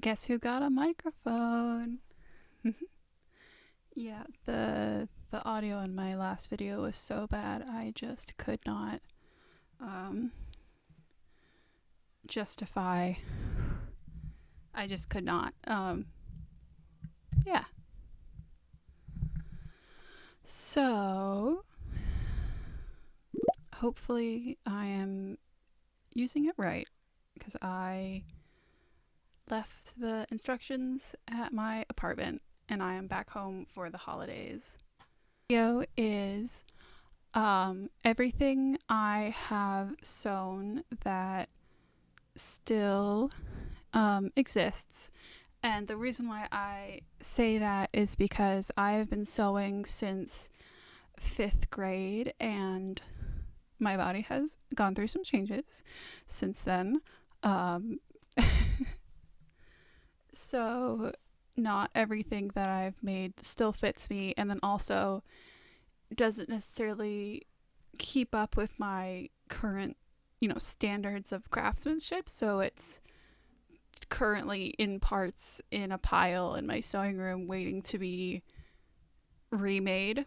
Guess who got a microphone? Yeah, the audio in my last video was so bad I just could not um justify. I just could not. Yeah. So hopefully I am using it right because I left the instructions at my apartment and I am back home for the holidays. Video is everything I have sewn that still exists. And the reason why I say that is because I have been sewing since 5th grade and my body has gone through some changes since then. So not everything that I've made still fits me, and then also doesn't necessarily keep up with my current, standards of craftsmanship. So it's currently in parts in a pile in my sewing room waiting to be remade.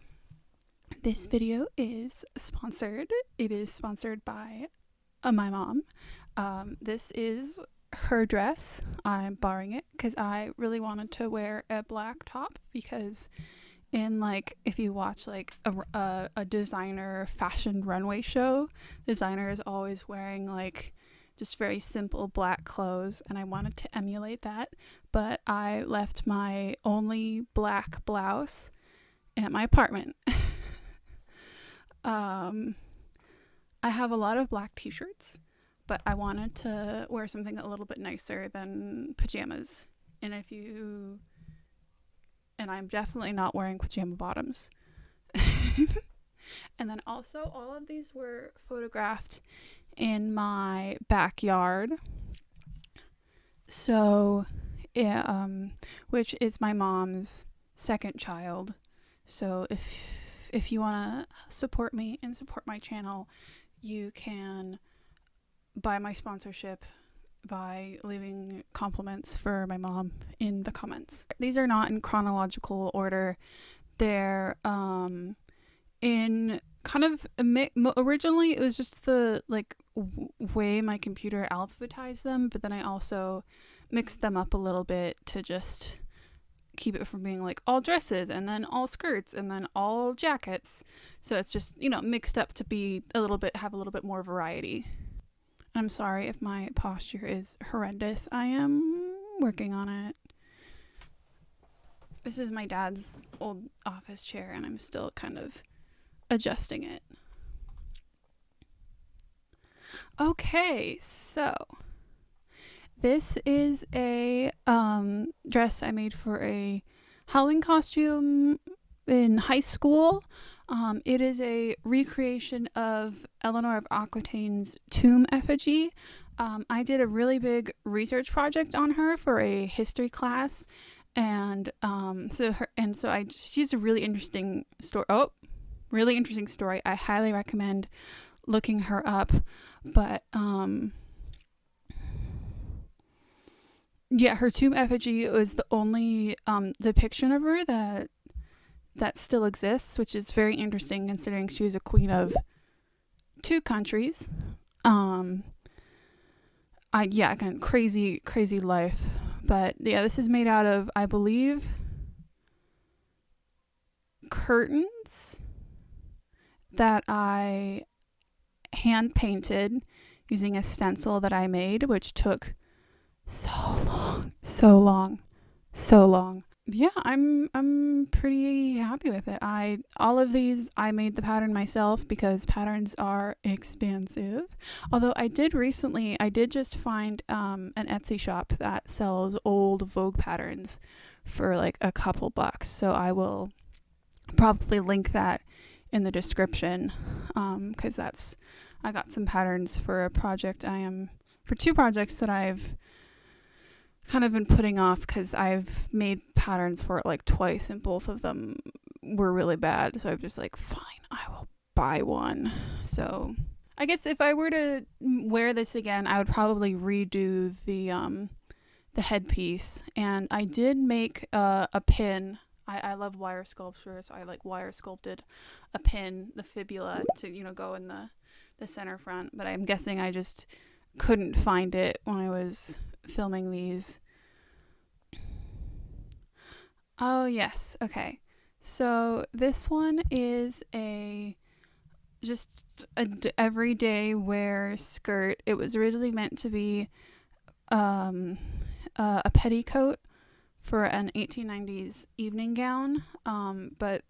This video is sponsored. It is sponsored by my mom. This is her dress. I'm borrowing it because I really wanted to wear a black top because if you watch a designer fashion runway show, designer is always wearing just very simple black clothes, and I wanted to emulate that, but I left my only black blouse at my apartment. I have a lot of black t-shirts, but I wanted to wear something a little bit nicer than pajamas. And I'm definitely not wearing pajama bottoms. And then also all of these were photographed in my backyard. So, yeah, which is my mom's second child. So if you want to support me and support my channel, you can buy my sponsorship by leaving compliments for my mom in the comments. These are not in chronological order. They're in kind of originally it was just the way my computer alphabetized them, but then I also mixed them up a little bit to just keep it from being all dresses and then all skirts and then all jackets. So it's just, mixed up to be have a little bit more variety. I'm sorry if my posture is horrendous. I am working on it. This is my dad's old office chair and I'm still kind of adjusting it. Okay, so this is a dress I made for a Halloween costume in high school. It is a recreation of Eleanor of Aquitaine's tomb effigy. I did a really big research project on her for a history class, and she's a really interesting story. Really interesting story. I highly recommend looking her up. But yeah, her tomb effigy was the only depiction of her that still exists, which is very interesting considering she was a queen of 2 countries. Again, crazy life. But yeah, this is made out of, I believe, curtains that I hand painted using a stencil that I made, which took so long. Yeah, I'm pretty happy with it. All of these I made the pattern myself because patterns are expensive. Although I did just find an Etsy shop that sells old Vogue patterns for a couple bucks. So I will probably link that in the description because I got some patterns for for 2 projects that I've kind of been putting off because I've made patterns for it twice and both of them were really bad. So I'm just fine, I will buy one. So I guess if I were to wear this again, I would probably redo the headpiece. And I did make a pin. I love wire sculpture, so I like wire sculpted a pin, the fibula, to go in the center front. But I'm guessing I just couldn't find it when I was filming these. Oh yes, okay. So this one is just a everyday wear skirt. It was originally meant to be a petticoat for an 1890s evening gown, but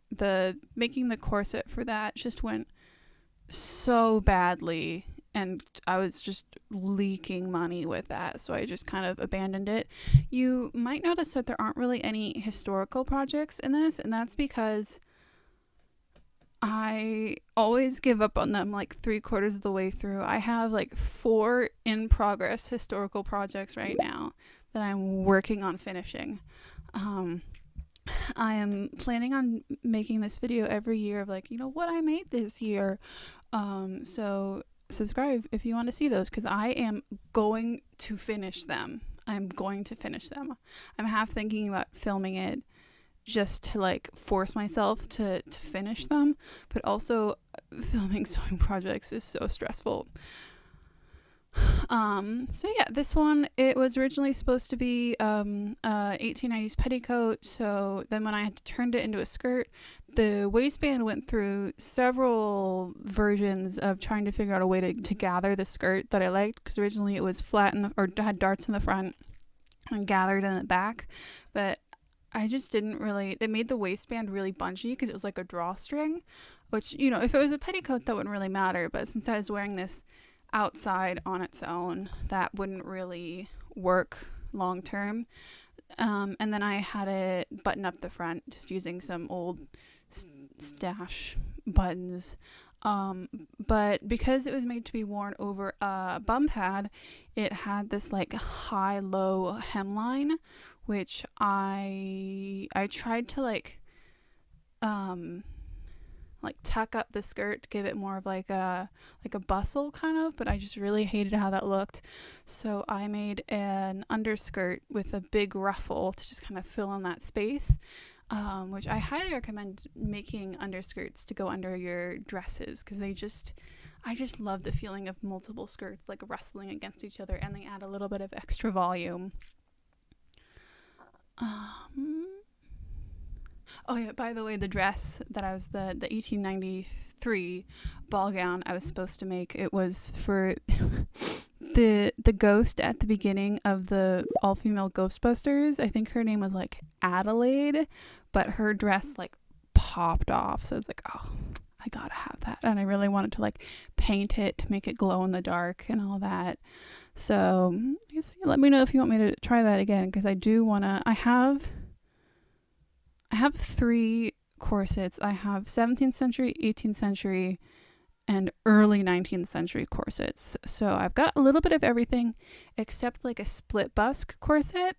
making the corset for that just went so badly, and I was just leaking money with that, so I just kind of abandoned it. You might notice that there aren't really any historical projects in this, and that's because I always give up on them like 3/4 of the way through. I have like 4 in progress historical projects right now that I'm working on finishing. I am planning on making this video every year of like, what I made this year. So subscribe if you want to see those, because I am going to finish them. I'm half thinking about filming it just to like force myself to finish them, but also filming sewing projects is so stressful. So yeah, this one, it was originally supposed to be 1890s petticoat. So then when I had turned it into a skirt, the waistband went through several versions of trying to figure out a way to gather the skirt that I liked, because originally it was flat or had darts in the front and gathered in the back, but I just didn't really, it made the waistband really bunchy because it was like a drawstring, which, if it was a petticoat, that wouldn't really matter. But since I was wearing this outside on its own, that wouldn't really work long term. And then I had it button up the front just using some old stash buttons. But because it was made to be worn over a bum pad, it had this like high-low hemline, which I tried to like tuck up the skirt, give it more of like a bustle kind of, but I just really hated how that looked. So I made an underskirt with a big ruffle to just kind of fill in that space, which I highly recommend making underskirts to go under your dresses, because I just love the feeling of multiple skirts like rustling against each other, and they add a little bit of extra volume. Oh yeah, by the way, the dress that I was the 1893 ball gown I was supposed to make, it was for the ghost at the beginning of the all-female Ghostbusters. I think her name was like Adelaide, but her dress like popped off, so I was like, oh, I gotta have that. And I really wanted to like paint it to make it glow in the dark and all that. So I guess let me know if you want me to try that again, because I do want to. I have 3 corsets. I have 17th century, 18th century, and early 19th century corsets. So I've got a little bit of everything except like a split bust corset.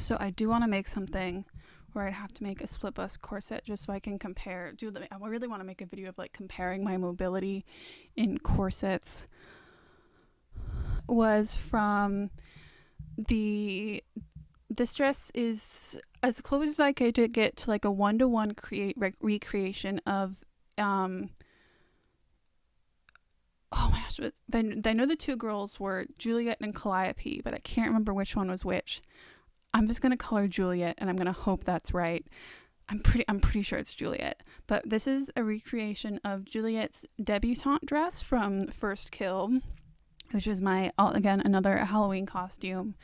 So I do want to make something where I'd have to make a split bust corset just so I can compare. I really want to make a video of like comparing my mobility in corsets. Was from this dress is as close as I could to get to like a 1-to-1 recreation of oh my gosh, I know the 2 girls were Juliet and Calliope, but I can't remember which one was which. I'm just gonna call her Juliet, and I'm gonna hope that's right. I'm pretty sure it's Juliet, but this is a recreation of Juliet's debutante dress from First Kill, which was another Halloween costume.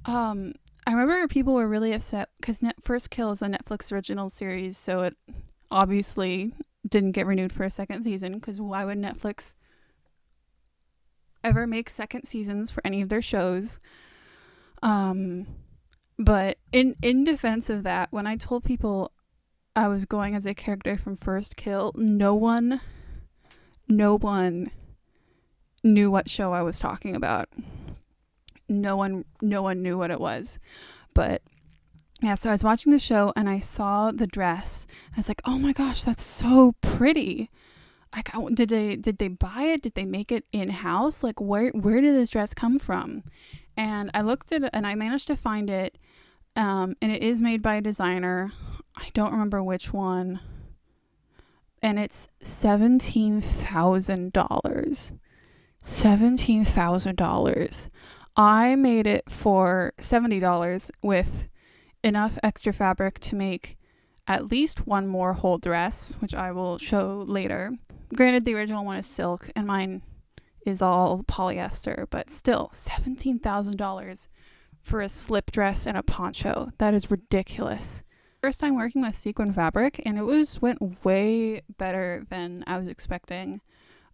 I remember people were really upset because First Kill is a Netflix original series, so it obviously didn't get renewed for a second season, because why would Netflix ever make second seasons for any of their shows? But in defense of that, when I told people I was going as a character from First Kill, no one knew what show I was talking about. No one knew what it was. But yeah, so I was watching the show and I saw the dress. I was like, oh my gosh, that's so pretty. Like, did they buy it? Did they make it in-house? Like, where did this dress come from? And I looked at it and I managed to find it. And it is made by a designer. I don't remember which one. And it's $17,000. $17,000. I made it for $70 with enough extra fabric to make at least one more whole dress, which I will show later. Granted, the original one is silk and mine is all polyester, but still, $17,000 for a slip dress and a poncho. That is ridiculous. First time working with sequin fabric, and it went way better than I was expecting.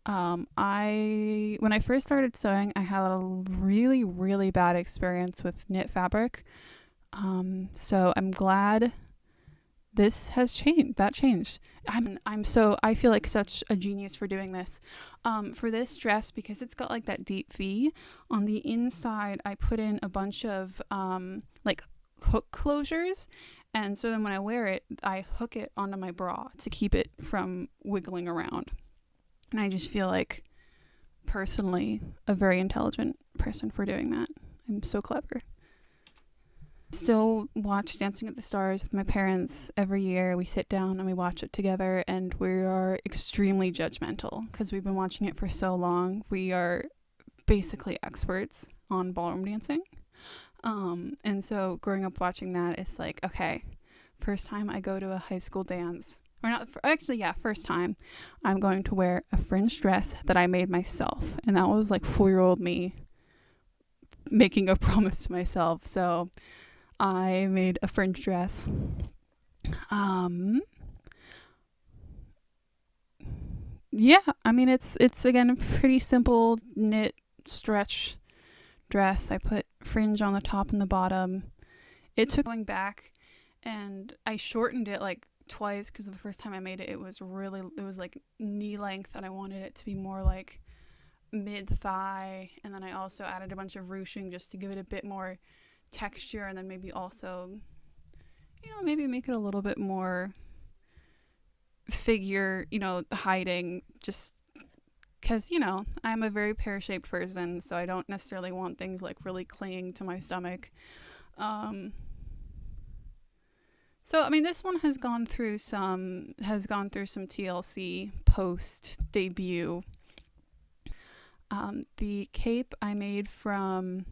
When I first started sewing, I had a really, really bad experience with knit fabric. So I'm glad this has changed. That changed. I feel like such a genius for doing this. For this dress, because it's got like that deep V on the inside, I put in a bunch of like hook closures, and so then when I wear it, I hook it onto my bra to keep it from wiggling around. And I just feel like, personally, a very intelligent person for doing that. I'm so clever. Still watch Dancing with the Stars with my parents every year. We sit down and we watch it together, and we are extremely judgmental because we've been watching it for so long. We are basically experts on ballroom dancing. And so growing up watching that, it's like, okay, first time I go to a high school dance, or not, actually, yeah, first time I'm going to wear a fringe dress that I made myself. And that was like 4-year-old me making a promise to myself. So I made a fringe dress. Yeah, I mean, it's again a pretty simple knit stretch dress. I put fringe on the top and the bottom. It took going back, and I shortened it like twice because the first time I made it, it was like knee length, and I wanted it to be more like mid thigh. And then I also added a bunch of ruching just to give it a bit more texture, and then maybe also, maybe make it a little bit more figure, hiding, just because, I'm a very pear-shaped person, so I don't necessarily want things like really clinging to my stomach. So I mean, this one has gone through some TLC post debut. The cape I made from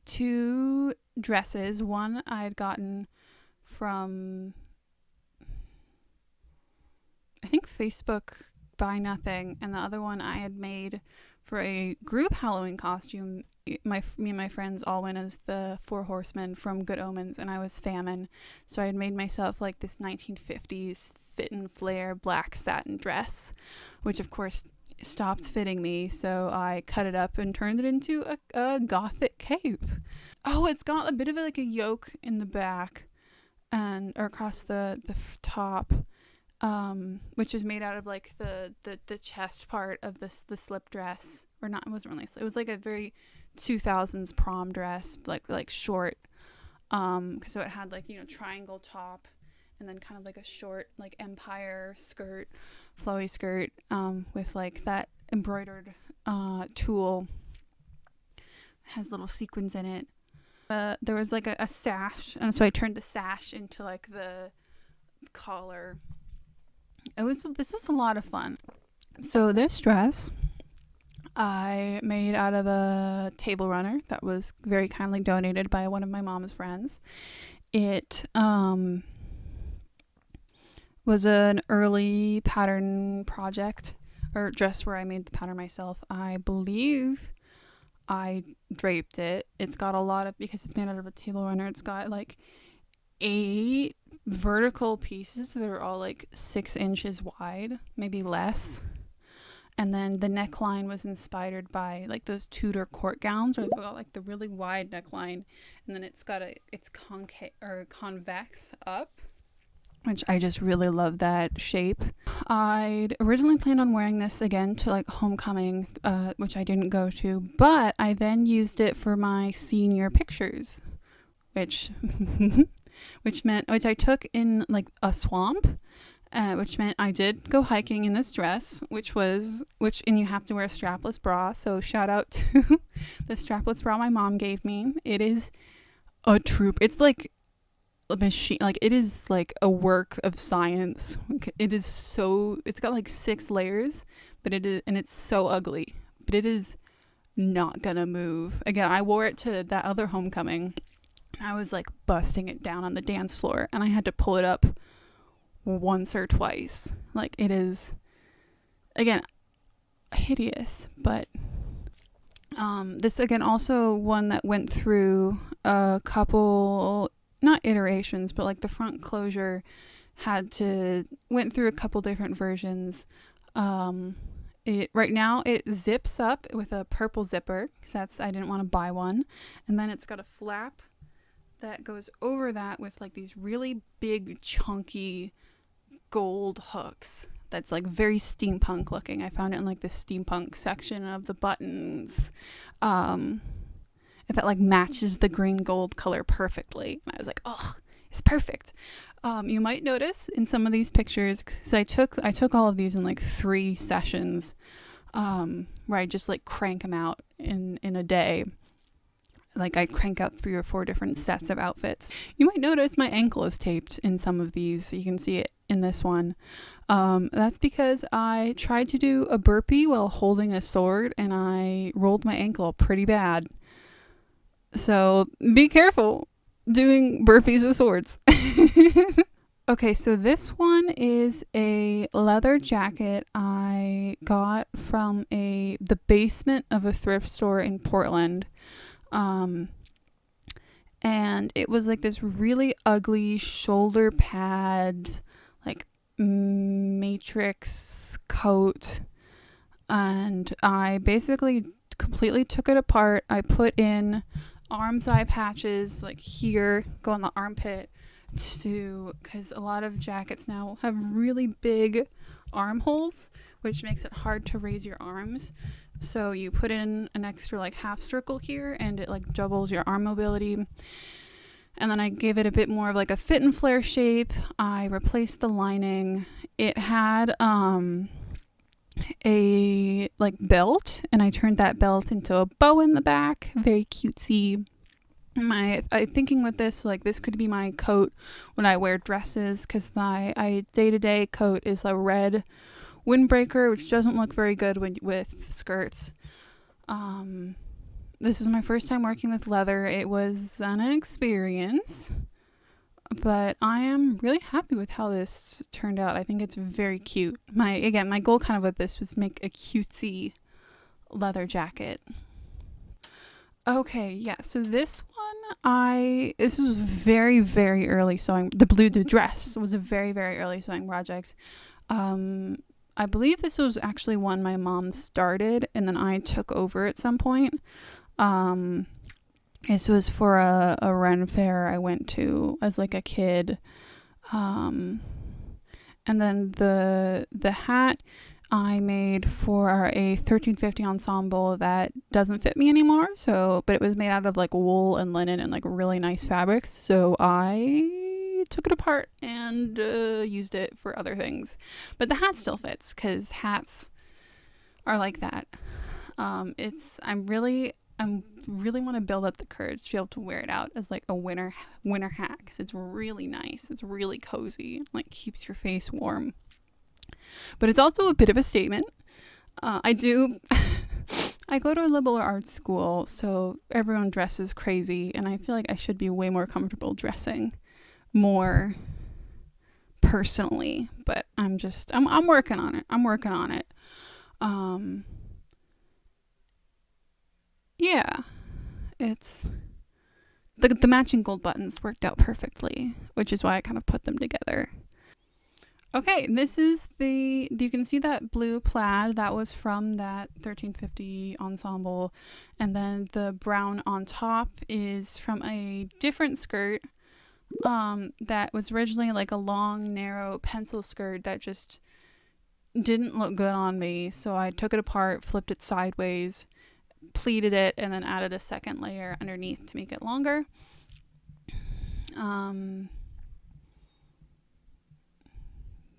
2 dresses. One I had gotten from, I think, Facebook Buy Nothing, and the other one I had made for a group Halloween costume. Me and my friends all went as the 4 horsemen from Good Omens, and I was Famine. So I had made myself like this 1950s fit and flare black satin dress, which of course stopped fitting me, so I cut it up and turned it into a gothic cape. Oh, it's got a bit of like a yoke in the back or across the top, which is made out of like the chest part of the slip dress. Or not, it wasn't really, it was like a very 2000s prom dress, like short, so it had like, triangle top, and then kind of like a short like empire skirt, flowy skirt, with like that embroidered tulle. It has little sequins in it. There was like a sash, and so I turned the sash into like the collar. This was a lot of fun. So this dress I made out of a table runner that was very kindly donated by one of my mom's friends. It was an early pattern project, or dress where I made the pattern myself. I believe I draped it. It's got a lot of, because it's made out of a table runner, it's got like 8 vertical pieces that are all like 6 inches wide, maybe less. And then the neckline was inspired by like those Tudor court gowns, or they've got like the really wide neckline, and then it's concave or convex up, which I just really love that shape. I'd originally planned on wearing this again to like homecoming, which I didn't go to, but I then used it for my senior pictures, which I took in like a swamp. which meant I did go hiking in this dress, and you have to wear a strapless bra. So shout out to the strapless bra my mom gave me. It is a troop. It's like a machine. Like, it is like a work of science. It's got like 6 layers, but it's so ugly, but it is not gonna move. Again, I wore it to that other homecoming, and I was like busting it down on the dance floor, and I had to pull it up once or twice. Like, it is, again, hideous. But this, again, also one that went through a couple, not iterations, but like the front closure went through a couple different versions. Right now it zips up with a purple zipper, because I didn't want to buy one, and then it's got a flap that goes over that with like these really big chunky gold hooks that's like very steampunk looking. I found it in like the steampunk section of the buttons, that like matches the green gold color perfectly, and I was like, oh, it's perfect. You might notice in some of these pictures, because I took all of these in like 3 sessions, where I just like crank them out in a day. Like, I crank out 3 or 4 different sets of outfits. You might notice my ankle is taped in some of these. You can see it in this one. That's because I tried to do a burpee while holding a sword, and I rolled my ankle pretty bad. So be careful doing burpees with swords. Okay, so this one is a leather jacket I got from the basement of a thrift store in Portland. And it was like this really ugly shoulder pad, like matrix coat. And I basically completely took it apart. I put in arm's eye patches like here, go on the armpit, because a lot of jackets now have really big armholes, which makes it hard to raise your arms. So you put in an extra like half circle here, and it like doubles your arm mobility. And then I gave it a bit more of like a fit and flare shape. I replaced the lining. It had a like belt, and I turned that belt into a bow in the back. Very cutesy. My thinking with this, like, this could be my coat when I wear dresses, because my day-to-day coat is a red windbreaker, which doesn't look very good with skirts. This is my first time working with leather. It was an experience, but I am really happy with how this turned out. I think it's very cute. My goal kind of with this was make a cutesy leather jacket. Okay, yeah, so this was very, very early sewing. The dress was a very, very early sewing project. I believe this was actually one my mom started, and then I took over at some point. This was for a Ren fair I went to as like a kid. And then the hat I made for a 1350 ensemble that doesn't fit me anymore. But it was made out of like wool and linen and like really nice fabrics. So I took it apart and used it for other things. But the hat still fits, because hats are like that. I'm really want to build up the courage to be able to wear it out as like a winter hat, because it's really nice. It's really cozy, like keeps your face warm. But it's also a bit of a statement. I go to a liberal arts school, so everyone dresses crazy, and I feel like I should be way more comfortable dressing more personally, but I'm working on it. Yeah, it's the matching gold buttons worked out perfectly, which is why I kind of put them together. Okay, this is you can see that blue plaid that was from that 1350 ensemble, and then the brown on top is from a different skirt that was originally like a long, narrow pencil skirt that just didn't look good on me, so I took it apart, flipped it sideways, pleated it, and then added a second layer underneath to make it longer.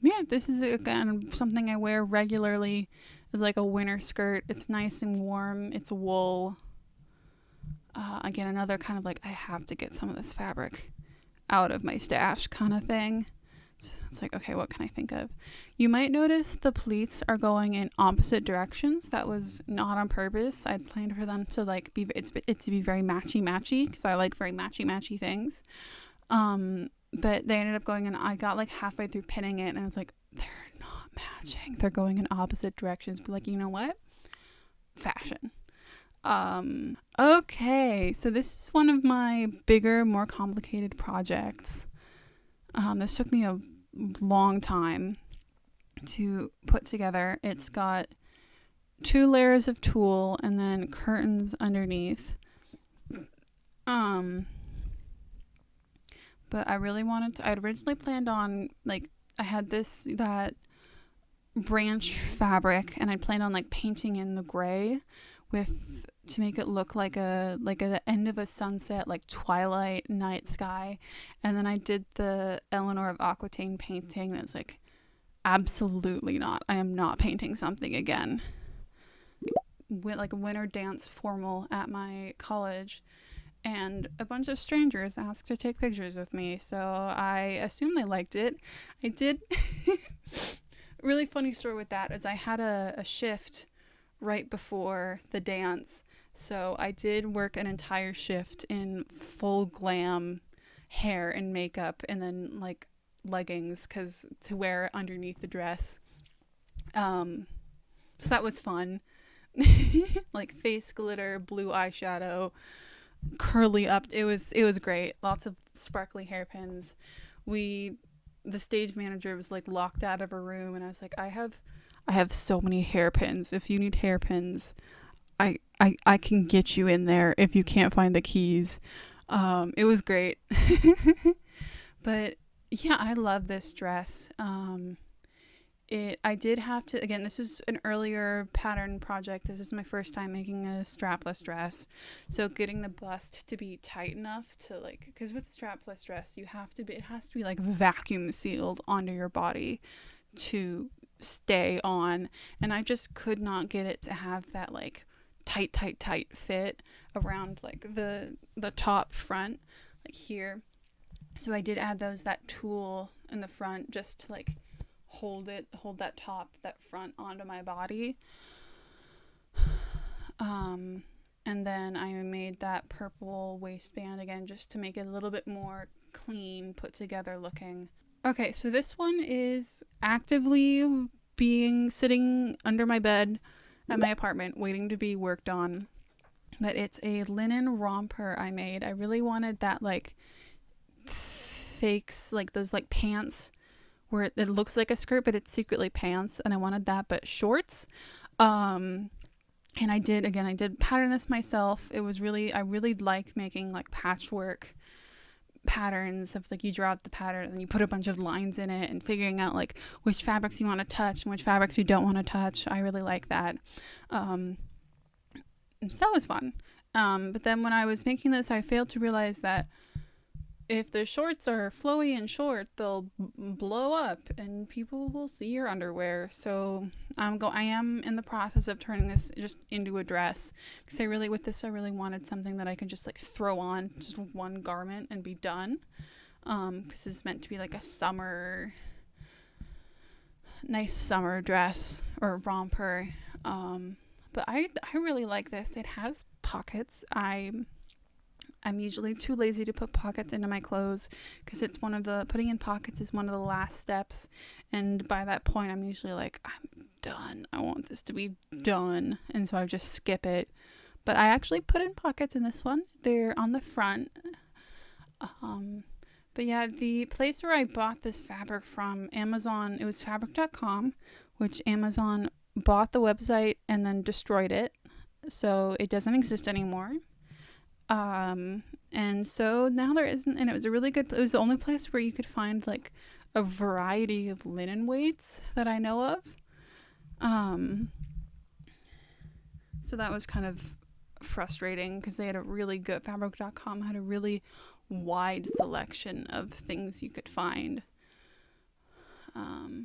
Yeah, this is again something I wear regularly as like a winter skirt. It's nice and warm. It's wool. Again, another kind of like I have to get some of this fabric out of my stash kind of thing. So it's like, okay, what can I think of? You might notice the pleats are going in opposite directions. That was not on purpose. I planned for them to like be it to be very matchy because I like very matchy things. But they ended up going in. I got like halfway through pinning it, and I was like, they're not matching. They're going in opposite directions. But like, you know what? Fashion. Okay, so this is one of my bigger, more complicated projects. This took me a long time to put together. It's got 2 layers of tulle and then curtains underneath. But I really wanted to, I'd originally planned on, like, I had that branch fabric, and I planned on, like, painting in the gray to make it look like the end of a sunset, like twilight night sky. And then I did the Eleanor of Aquitaine painting that's like, absolutely not. I am not painting something again. Like a winter dance formal at my college, and a bunch of strangers asked to take pictures with me, so I assume they liked it. I did. Really funny story with that is I had a shift right before the dance, so I did work an entire shift in full glam hair and makeup, and then like leggings to wear underneath the dress. So that was fun. Like face glitter, blue eyeshadow, curly up. It was great. Lots of sparkly hairpins. The stage manager was like locked out of a room, and I was like, I have so many hairpins. If you need hairpins, I can get you in there if you can't find the keys. It was great. But yeah, I love this dress. I did have to, again, this was an earlier pattern project. This is my first time making a strapless dress. So getting the bust to be tight enough to like, because with a strapless dress, it has to be like vacuum sealed onto your body to stay on. And I just could not get it to have that like tight fit around like the top front, like here. So I did add that tulle in the front just to like hold that front onto my body. And then I made that purple waistband again just to make it a little bit more clean, put together looking. Okay, so this one is actively sitting under my bed at my apartment waiting to be worked on. But it's a linen romper I made. I really wanted that like fakes, like those like pants where it looks like a skirt but it's secretly pants, and I wanted that but shorts. And I did pattern this myself. I really like making like patchwork patterns of like you draw out the pattern and you put a bunch of lines in it and figuring out like which fabrics you want to touch and which fabrics you don't want to touch. I really like that. So that was fun. But then when I was making this, I failed to realize that if the shorts are flowy and short, they'll blow up and people will see your underwear. So I am in the process of turning this just into a dress, because I really wanted something that I could just like throw on just one garment and be done. Because it's meant to be like a nice summer dress or romper. But I really like this. It has pockets. I'm usually too lazy to put pockets into my clothes because putting in pockets is one of the last steps. And by that point, I'm usually like, I'm done. I want this to be done. And so I just skip it. But I actually put in pockets in this one. They're on the front. But yeah, the place where I bought this fabric from, Amazon, it was fabric.com, which Amazon bought the website and then destroyed it. So it doesn't exist anymore. And so now there isn't, and it was it was the only place where you could find like a variety of linen weights that I know of. So that was kind of frustrating because they had a really good, fabric.com had a really wide selection of things you could find. Yeah,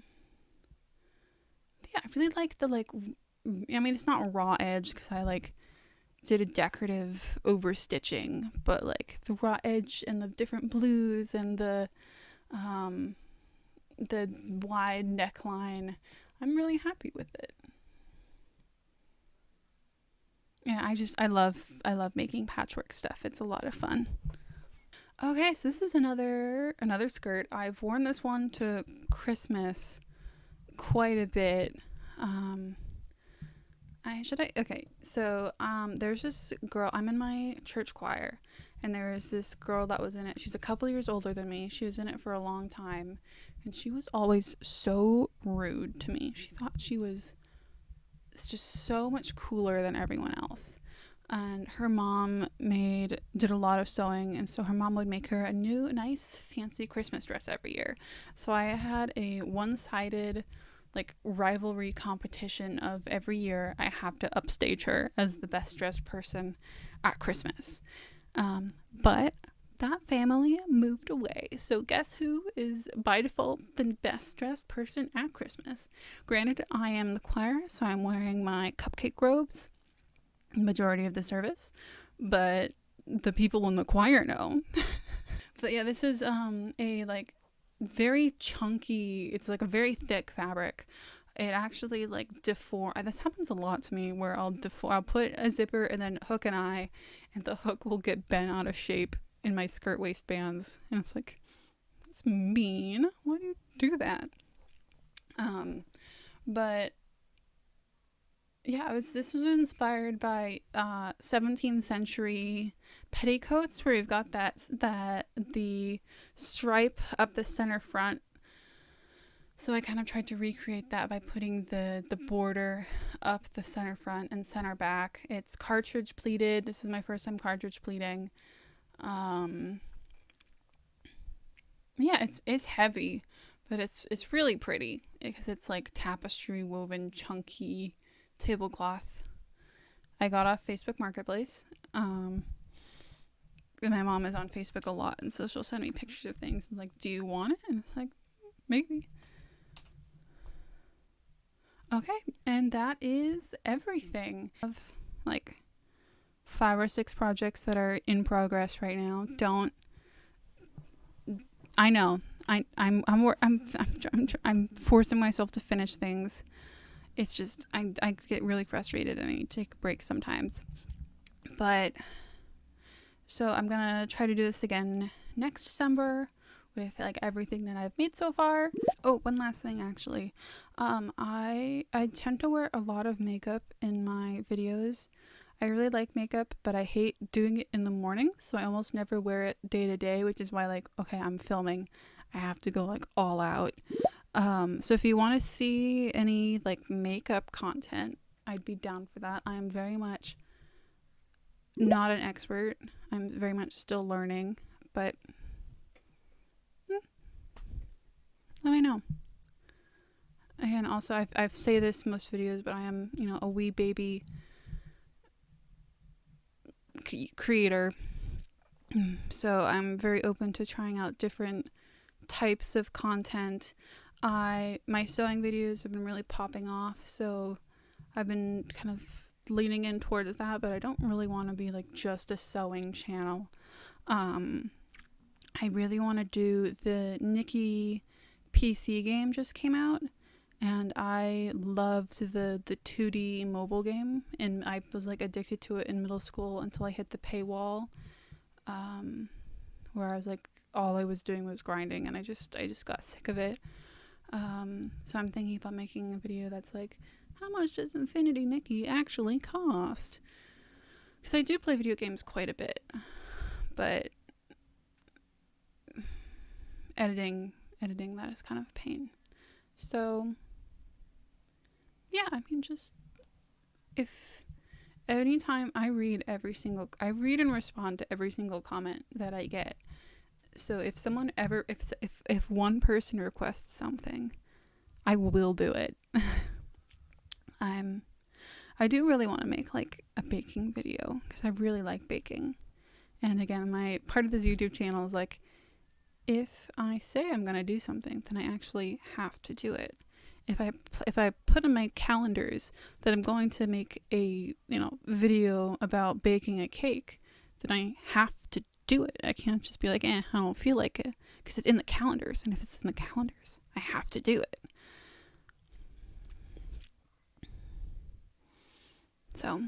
I really like the like. I mean, it's not raw edge because I like did a decorative overstitching, but like the raw edge and the different blues and um the wide neckline, I'm really happy with it. Yeah, I love making patchwork stuff. It's a lot of fun. Okay, so this is another skirt. I've worn this one to Christmas quite a bit. Um okay, so there's this girl. I'm in my church choir, and there is this girl that was in it. She's a couple years older than me. She was in it for a long time, and she was always so rude to me. She thought she was just so much cooler than everyone else. And her mom did a lot of sewing, and so her mom would make her a new nice fancy Christmas dress every year. So I had a one-sided like rivalry competition of every year I have to upstage her as the best dressed person at Christmas. But that family moved away. So guess who is by default the best dressed person at Christmas? Granted, I am the choir, so I'm wearing my cupcake robes majority of the service, but the people in the choir know. But yeah, this is a like very chunky, it's like a very thick fabric. It actually like deform. This happens a lot to me where I'll put a zipper and then hook an eye, and the hook will get bent out of shape in my skirt waistbands, and it's like, that's mean. Why do you do that? But yeah, this was inspired by 17th century petticoats where you've got the stripe up the center front. So I kind of tried to recreate that by putting the border up the center front and center back. It's cartridge pleated. This is my first time cartridge pleating. Yeah, it's heavy, but it's really pretty because it's like tapestry woven chunky tablecloth. I got off Facebook Marketplace. My mom is on Facebook a lot, and so she'll send me pictures of things and like, do you want it? And it's like, maybe. Okay, and that is everything. I have like 5 or 6 projects that are in progress right now. I know. I'm forcing myself to finish things. It's just I get really frustrated and I need to take a break sometimes. But so I'm gonna try to do this again next December with like everything that I've made so far. Oh, one last thing actually. I tend to wear a lot of makeup in my videos. I really like makeup, but I hate doing it in the morning, so I almost never wear it day to day, which is why like, okay, I'm filming, I have to go like all out. So if you want to see any like makeup content, I'd be down for that. I am very much not an expert. I'm very much still learning, but let me know. Again, also I say this in most videos, but I am, a wee baby creator. So I'm very open to trying out different types of content. My sewing videos have been really popping off, so I've been kind of leaning in towards that, but I don't really want to be like just a sewing channel. I really want to do the Nikki PC game just came out, and I loved the 2D mobile game, and I was like addicted to it in middle school until I hit the paywall, where I was like, all I was doing was grinding, and I just got sick of it. So I'm thinking about making a video that's like, how much does Infinity Nikki actually cost? Because I do play video games quite a bit, but editing that is kind of a pain. So yeah, I mean, just if anytime I read and respond to every single comment that I get. So if someone ever, if one person requests something, I will do it. I do really want to make like a baking video because I really like baking. And again, my part of this YouTube channel is like if I say I'm going to do something, then I actually have to do it. If I put in my calendars that I'm going to make a, video about baking a cake, then I have to do it. I can't just be like, I don't feel like it, because it's in the calendars, and if it's in the calendars, I have to do it. So,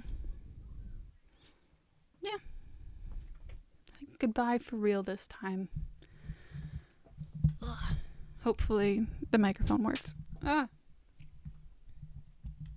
yeah. Goodbye for real this time. Ugh. Hopefully the microphone works. Ah.